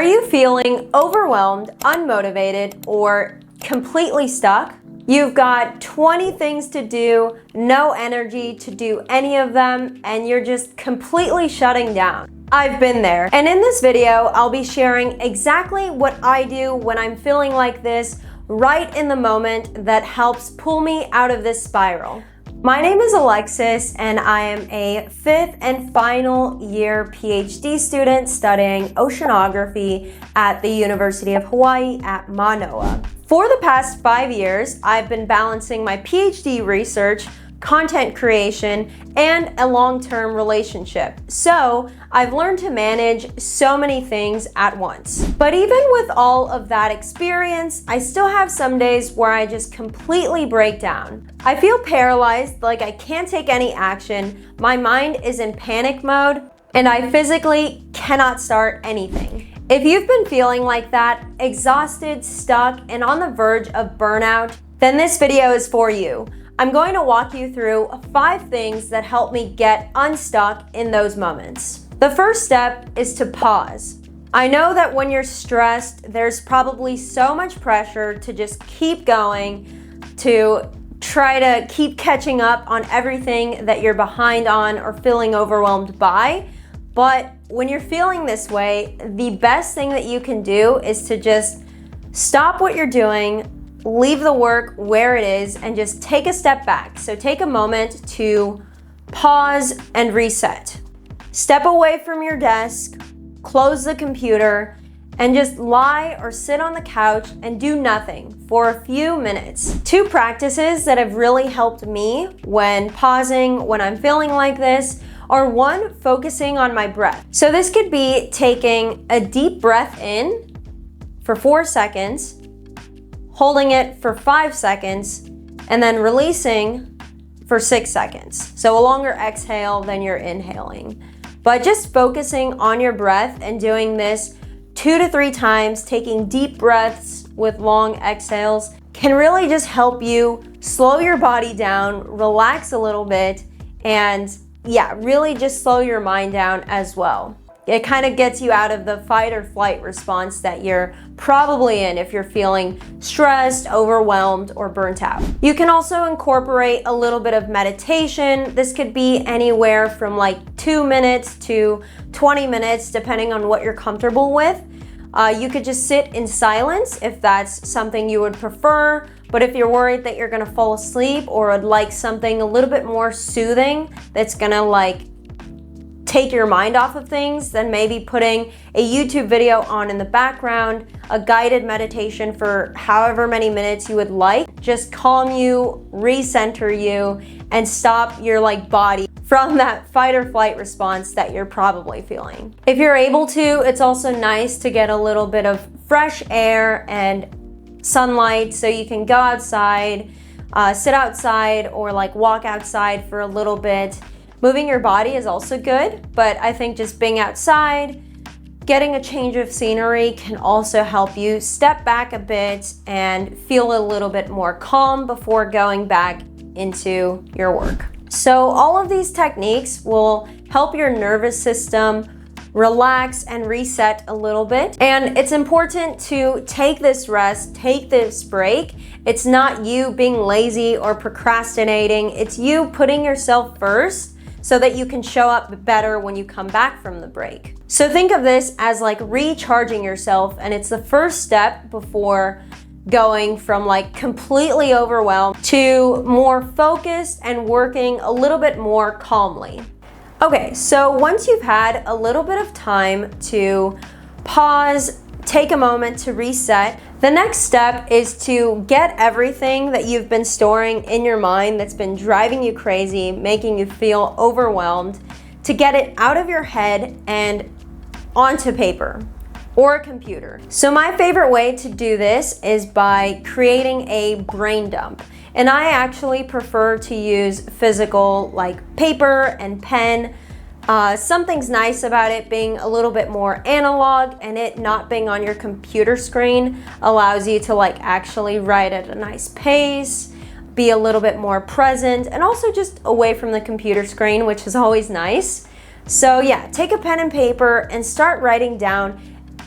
Are you feeling overwhelmed, unmotivated, or completely stuck? You've got 20 things to do, no energy to do any of them, and you're just completely shutting down. I've been there, and in this video, I'll be sharing exactly what I do when I'm feeling like this right in the moment that helps pull me out of this spiral. My name is Alexis, and I am a 5th and final year PhD student studying oceanography at the University of Hawaii at Manoa. For the past 5 years, I've been balancing my PhD research, content creation, and a long-term relationship. So I've learned to manage so many things at once. But even with all of that experience, I still have some days where I just completely break down. I feel paralyzed, like I can't take any action, my mind is in panic mode, and I physically cannot start anything. If you've been feeling like that, exhausted, stuck, and on the verge of burnout, then this video is for you. I'm going to walk you through 5 things that help me get unstuck in those moments. The first step is to pause. I know that when you're stressed, there's probably so much pressure to just keep going, to try to keep catching up on everything that you're behind on or feeling overwhelmed by. But when you're feeling this way, the best thing that you can do is to just stop what you're doing, leave the work where it is, and just take a step back. So take a moment to pause and reset. Step away from your desk, close the computer, and just lie or sit on the couch and do nothing for a few minutes. 2 practices that have really helped me when pausing, when I'm feeling like this, are 1, focusing on my breath. So this could be taking a deep breath in for 4 seconds, holding it for 5 seconds, and then releasing for 6 seconds. So a longer exhale than you're inhaling. But just focusing on your breath and doing this 2 to 3 times, taking deep breaths with long exhales, can really just help you slow your body down, relax a little bit, and really just slow your mind down as well. It kind of gets you out of the fight or flight response that you're probably in if you're feeling stressed, overwhelmed, or burnt out. You can also incorporate a little bit of meditation. This could be anywhere from like 2 minutes to 20 minutes, depending on what you're comfortable with. You could just sit in silence if that's something you would prefer. But if you're worried that you're gonna fall asleep or would like something a little bit more soothing that's gonna like take your mind off of things, then maybe putting a YouTube video on in the background, a guided meditation for however many minutes you would like, just calm you, recenter you, and stop your body from that fight or flight response that you're probably feeling. If you're able to, it's also nice to get a little bit of fresh air and sunlight so you can go outside, sit outside, or walk outside for a little bit. Moving your body is also good, but I think just being outside, getting a change of scenery can also help you step back a bit and feel a little bit more calm before going back into your work. So all of these techniques will help your nervous system relax and reset a little bit. And it's important to take this rest, take this break. It's not you being lazy or procrastinating. It's you putting yourself first so that you can show up better when you come back from the break. So think of this as recharging yourself, and it's the first step before going from completely overwhelmed to more focused and working a little bit more calmly. Okay, so once you've had a little bit of time to pause, take a moment to reset, the next step is to get everything that you've been storing in your mind that's been driving you crazy, making you feel overwhelmed, to get it out of your head and onto paper or a computer. So my favorite way to do this is by creating a brain dump. And I actually prefer to use physical paper and pen. Something's nice about it being a little bit more analog, and it not being on your computer screen allows you to actually write at a nice pace, be a little bit more present, and also just away from the computer screen, which is always nice. So yeah, take a pen and paper and start writing down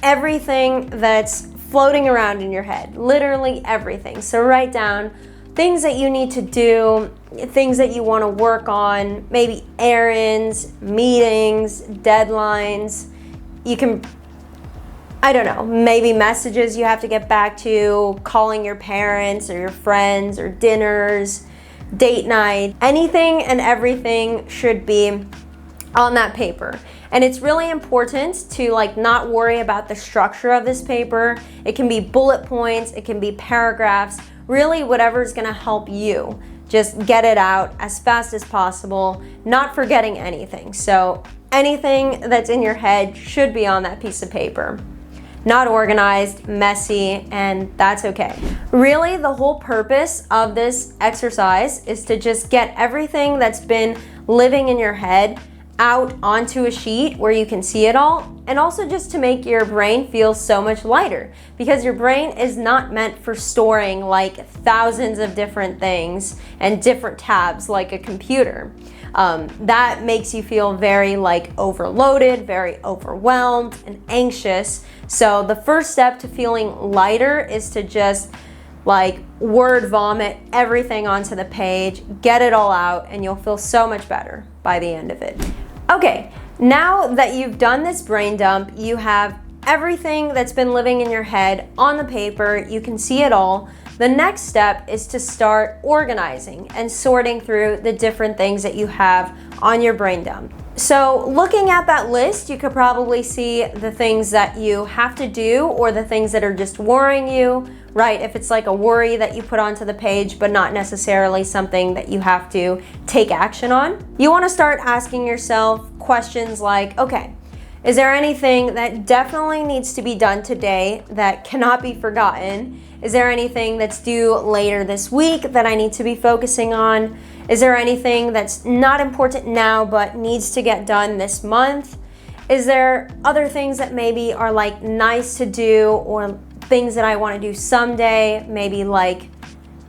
everything that's floating around in your head, literally everything. So write down things that you need to do, things that you want to work on, maybe errands, meetings, deadlines. You can, I don't know, maybe messages you have to get back to, calling your parents or your friends, or dinners, date night. Anything and everything should be on that paper. And it's really important to like not worry about the structure of this paper. It can be bullet points, it can be paragraphs, really whatever's gonna help you. Just get it out as fast as possible, not forgetting anything. So anything that's in your head should be on that piece of paper. Not organized, messy, and that's okay. Really, the whole purpose of this exercise is to just get everything that's been living in your head out onto a sheet where you can see it all, and also just to make your brain feel so much lighter, because your brain is not meant for storing like thousands of different things and different tabs like a computer. That makes you feel very like overloaded, very overwhelmed and anxious. So the first step to feeling lighter is to just like word vomit everything onto the page, get it all out, and you'll feel so much better by the end of it. Okay, now that you've done this brain dump, you have everything that's been living in your head on the paper, you can see it all. The next step is to start organizing and sorting through the different things that you have on your brain dump. So looking at that list, you could probably see the things that you have to do or the things that are just worrying you, right? If it's like a worry that you put onto the page, but not necessarily something that you have to take action on. You want to start asking yourself questions like, okay, is there anything that definitely needs to be done today that cannot be forgotten? Is there anything that's due later this week that I need to be focusing on? Is there anything that's not important now but needs to get done this month? Is there other things that maybe are like nice to do, or things that I want to do someday, maybe like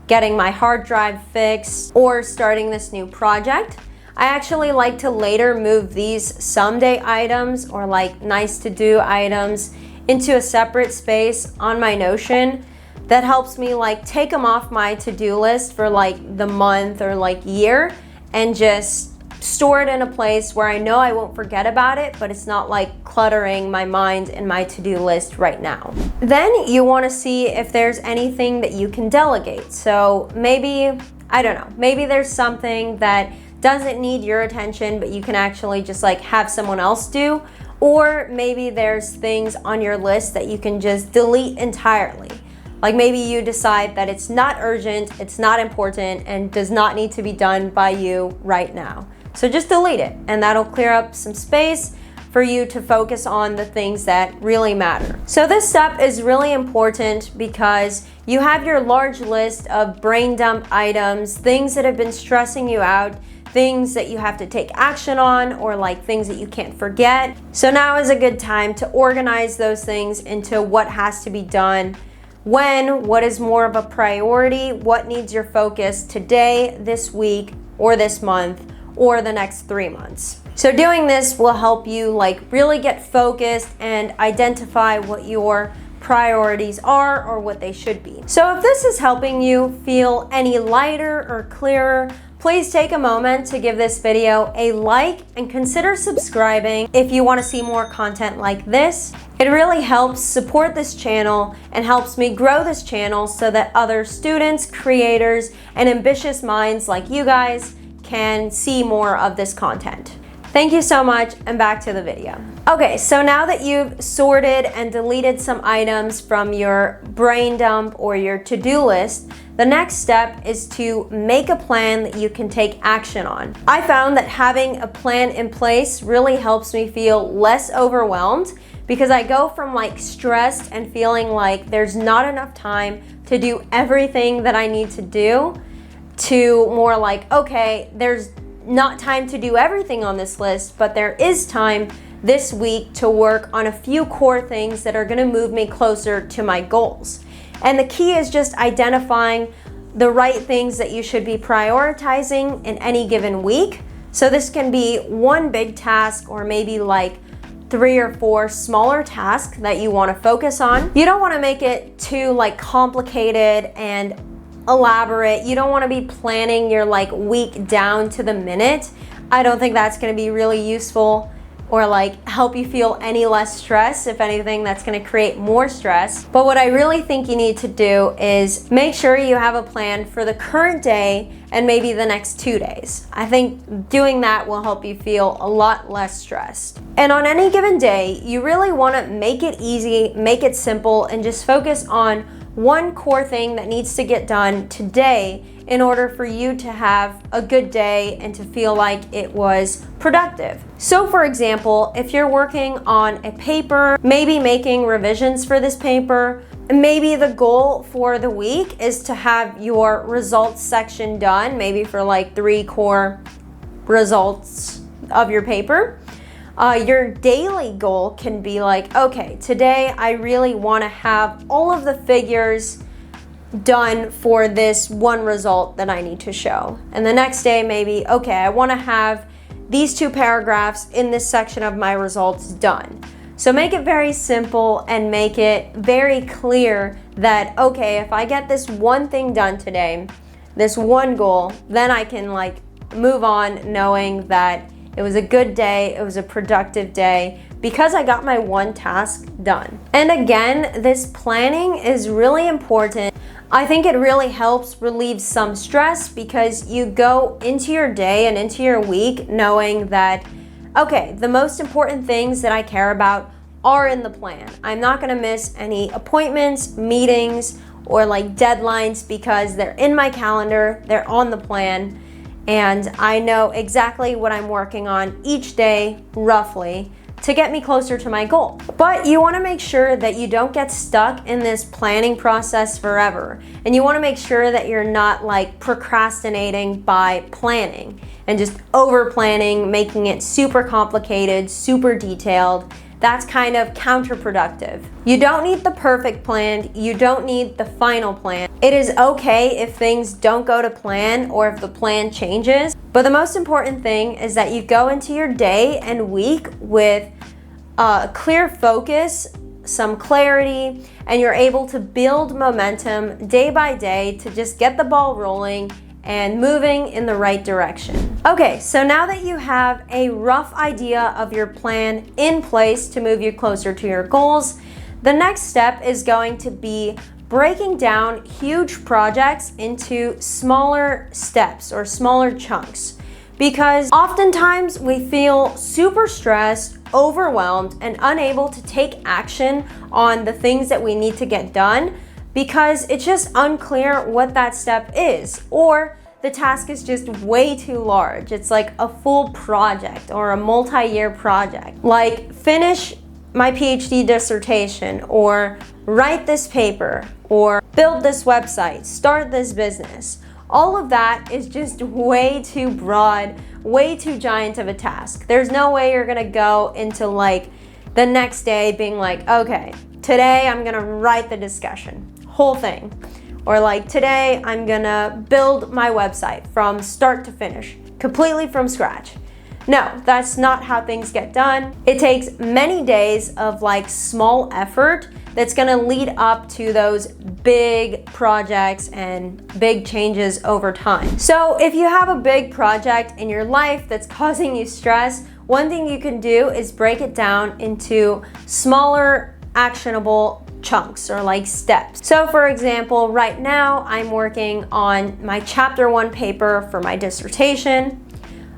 getting my hard drive fixed or starting this new project? I actually like to later move these someday items or like nice to do items into a separate space on my Notion. That helps me like take them off my to-do list for like the month or like year, and just store it in a place where I know I won't forget about it, but it's not like cluttering my mind and my to-do list right now. Then you want to see if there's anything that you can delegate. So maybe, I don't know, maybe there's something that doesn't need your attention, but you can actually just like have someone else do. Or maybe there's things on your list that you can just delete entirely. Like maybe you decide that it's not urgent, it's not important, and does not need to be done by you right now. So just delete it, and that'll clear up some space for you to focus on the things that really matter. So this step is really important because you have your large list of brain dump items, things that have been stressing you out, things that you have to take action on, or like things that you can't forget. So now is a good time to organize those things into what has to be done when, what is more of a priority, what needs your focus today, this week, or this month, or the next 3 months. So doing this will help you like really get focused and identify what your priorities are or what they should be. So if this is helping you feel any lighter or clearer, please take a moment to give this video a like and consider subscribing if you want to see more content like this. It really helps support this channel and helps me grow this channel so that other students, creators, and ambitious minds like you guys can see more of this content. Thank you so much, and back to the video. Okay, so now that you've sorted and deleted some items from your brain dump or your to-do list, the next step is to make a plan that you can take action on. I found that having a plan in place really helps me feel less overwhelmed, because I go from like stressed and feeling like there's not enough time to do everything that I need to do, to more like, okay, there's not time to do everything on this list, but there is time this week to work on a few core things that are going to move me closer to my goals. And the key is just identifying the right things that you should be prioritizing in any given week. So this can be one big task, or maybe like 3 or 4 smaller tasks that you want to focus on. You don't want to make it too like complicated and elaborate. You don't want to be planning your like week down to the minute. I don't think that's going to be really useful or like help you feel any less stress. If anything, that's going to create more stress. But what I really think you need to do is make sure you have a plan for the current day and maybe the next 2 days. I think doing that will help you feel a lot less stressed. And on any given day, you really want to make it easy, make it simple, and just focus on one core thing that needs to get done today in order for you to have a good day and to feel like it was productive. So for example, if you're working on a paper, maybe making revisions for this paper, maybe the goal for the week is to have your results section done, maybe for like 3 core results of your paper. Your daily goal can be like, okay, today I really want to have all of the figures done for this one result that I need to show. And the next day maybe, okay, I want to have these 2 paragraphs in this section of my results done. So make it very simple and make it very clear that, okay, if I get this one thing done today, this one goal, then I can like move on knowing that it was a good day, it was a productive day, because I got my one task done. And again, this planning is really important. I think it really helps relieve some stress because you go into your day and into your week knowing that, okay, the most important things that I care about are in the plan. I'm not gonna miss any appointments, meetings, or like deadlines because they're in my calendar, they're on the plan, and I know exactly what I'm working on each day, roughly, to get me closer to my goal. But you wanna make sure that you don't get stuck in this planning process forever. And you wanna make sure that you're not like procrastinating by planning and just over planning, making it super complicated, super detailed. That's kind of counterproductive. You don't need the perfect plan. You don't need the final plan. It is okay if things don't go to plan or if the plan changes. But the most important thing is that you go into your day and week with a clear focus, some clarity, and you're able to build momentum day by day to just get the ball rolling and moving in the right direction. Okay, so now that you have a rough idea of your plan in place to move you closer to your goals, the next step is going to be breaking down huge projects into smaller steps or smaller chunks. Because oftentimes we feel super stressed, overwhelmed, and unable to take action on the things that we need to get done because it's just unclear what that step is, or the task is just way too large. It's like a full project or a multi-year project, like finish my PhD dissertation, or write this paper, or build this website, start this business. All of that is just way too broad, way too giant of a task. There's no way you're gonna go into like the next day being like, okay, today I'm gonna write the discussion, whole thing. Or like today I'm gonna build my website from start to finish, completely from scratch. No, that's not how things get done. It takes many days of like small effort that's gonna lead up to those big projects and big changes over time. So if you have a big project in your life that's causing you stress, one thing you can do is break it down into smaller, actionable chunks or like steps. So for example, right now I'm working on my chapter 1 paper for my dissertation.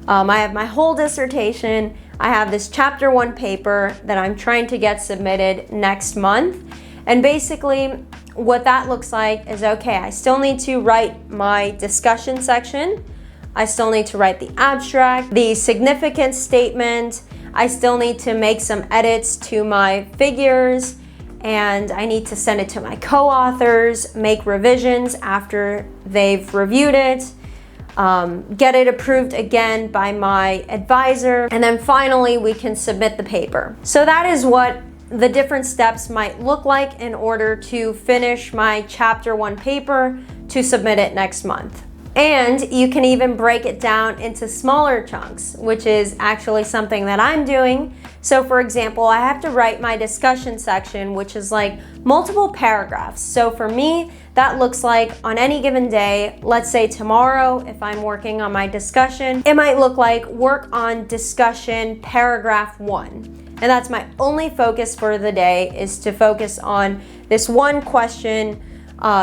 I have my whole dissertation. I have this chapter 1 paper that I'm trying to get submitted next month. And basically what that looks like is, okay, I still need to write my discussion section. I still need to write the abstract, the significance statement. I still need to make some edits to my figures, and I need to send it to my co-authors, make revisions after they've reviewed it, get it approved again by my advisor, and then finally we can submit the paper. So that is what the different steps might look like in order to finish my chapter 1 paper to submit it next month. And you can even break it down into smaller chunks, which is actually something that I'm doing. So for example, I have to write my discussion section, which is like multiple paragraphs. So for me, that looks like on any given day, let's say tomorrow, if I'm working on my discussion, it might look like work on discussion paragraph 1. And that's my only focus for the day, is to focus on this one question,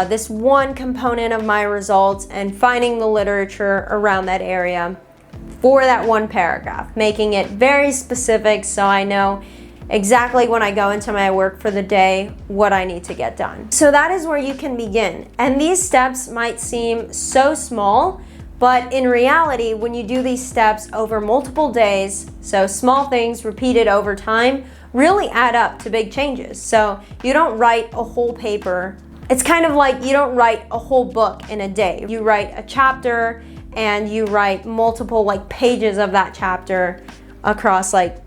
this one component of my results, and finding the literature around that area for that one paragraph, making it very specific so I know exactly when I go into my work for the day what I need to get done. So that is where you can begin. And these steps might seem so small, but in reality, when you do these steps over multiple days, so small things repeated over time, really add up to big changes. So you don't write a whole paper. It's kind of like you don't write a whole book in a day. You write a chapter and you write multiple like pages of that chapter across like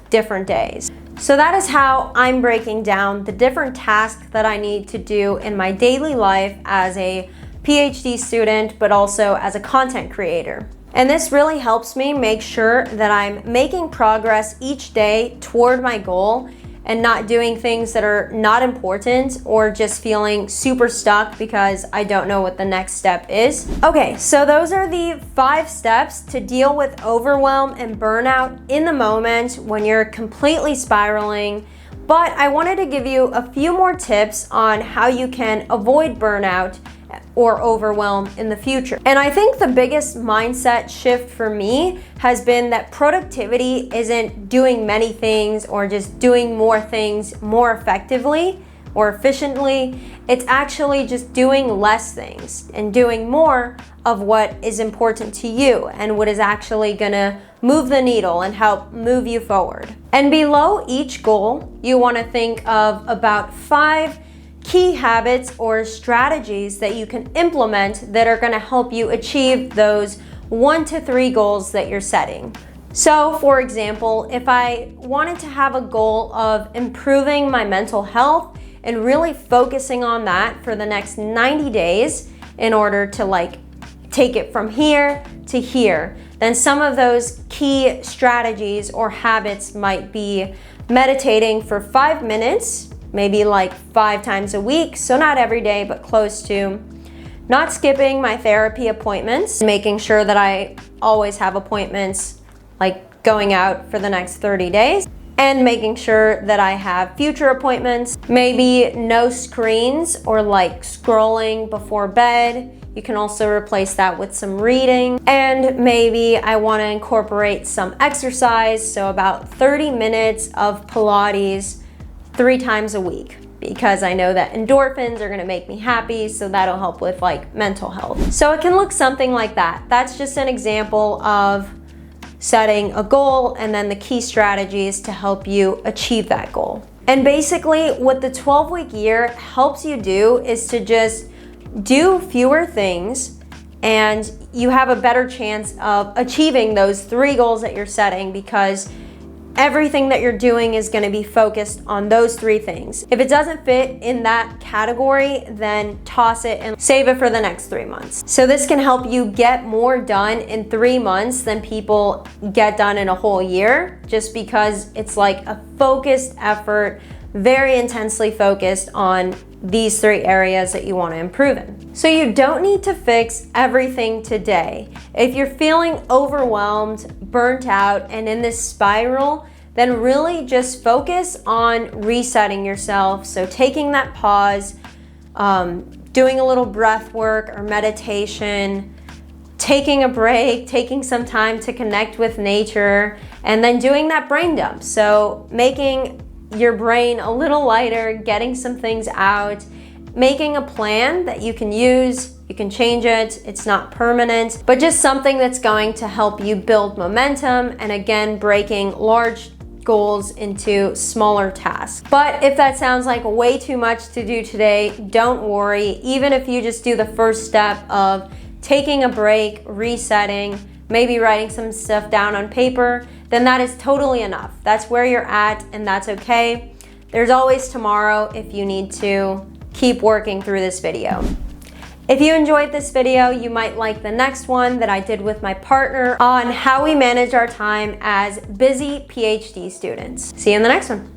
different days. So that is how I'm breaking down the different tasks that I need to do in my daily life as a PhD student, but also as a content creator. And this really helps me make sure that I'm making progress each day toward my goal and not doing things that are not important or just feeling super stuck because I don't know what the next step is. Okay, so those are the 5 steps to deal with overwhelm and burnout in the moment when you're completely spiraling. But I wanted to give you a few more tips on how you can avoid burnout or overwhelm in the future. And I think the biggest mindset shift for me has been that productivity isn't doing many things or just doing more things more effectively or efficiently. It's actually just doing less things and doing more of what is important to you and what is actually gonna move the needle and help move you forward. And below each goal, you wanna think of about 5 key habits or strategies that you can implement that are going to help you achieve those 1 to 3 goals that you're setting. So for example, if I wanted to have a goal of improving my mental health and really focusing on that for the next 90 days in order to like take it from here to here, then some of those key strategies or habits might be meditating for 5 minutes, maybe like 5 times a week, so not every day, but close to. Not skipping my therapy appointments, making sure that I always have appointments like going out for the next 30 days, and making sure that I have future appointments. Maybe no screens or like scrolling before bed. You can also replace that with some reading. And maybe I want to incorporate some exercise, so about 30 minutes of Pilates 3 times a week, because I know that endorphins are gonna make me happy, so that'll help with like mental health. So it can look something like that. That's just an example of setting a goal and then the key strategies to help you achieve that goal. And basically what the 12-week year helps you do is to just do fewer things, and you have a better chance of achieving those 3 goals that you're setting, because everything that you're doing is going to be focused on those 3 things. If it doesn't fit in that category, then toss it and save it for the next 3 months. So this can help you get more done in 3 months than people get done in a whole year, just because it's like a focused effort, very intensely focused on these 3 areas that you want to improve in. So you don't need to fix everything today. If you're feeling overwhelmed, burnt out, and in this spiral, then really just focus on resetting yourself. So taking that pause, doing a little breath work or meditation, taking a break, taking some time to connect with nature, and then doing that brain dump. So making your brain a little lighter, getting some things out, making a plan that you can use. You can change it, it's not permanent, but just something that's going to help you build momentum, and again, breaking large goals into smaller tasks. But if that sounds like way too much to do today, don't worry. Even if you just do the first step of taking a break, resetting, maybe writing some stuff down on paper, then that is totally enough. That's where you're at, and that's okay. There's always tomorrow if you need to keep working through this video. If you enjoyed this video, you might like the next one that I did with my partner on how we manage our time as busy PhD students. See you in the next one.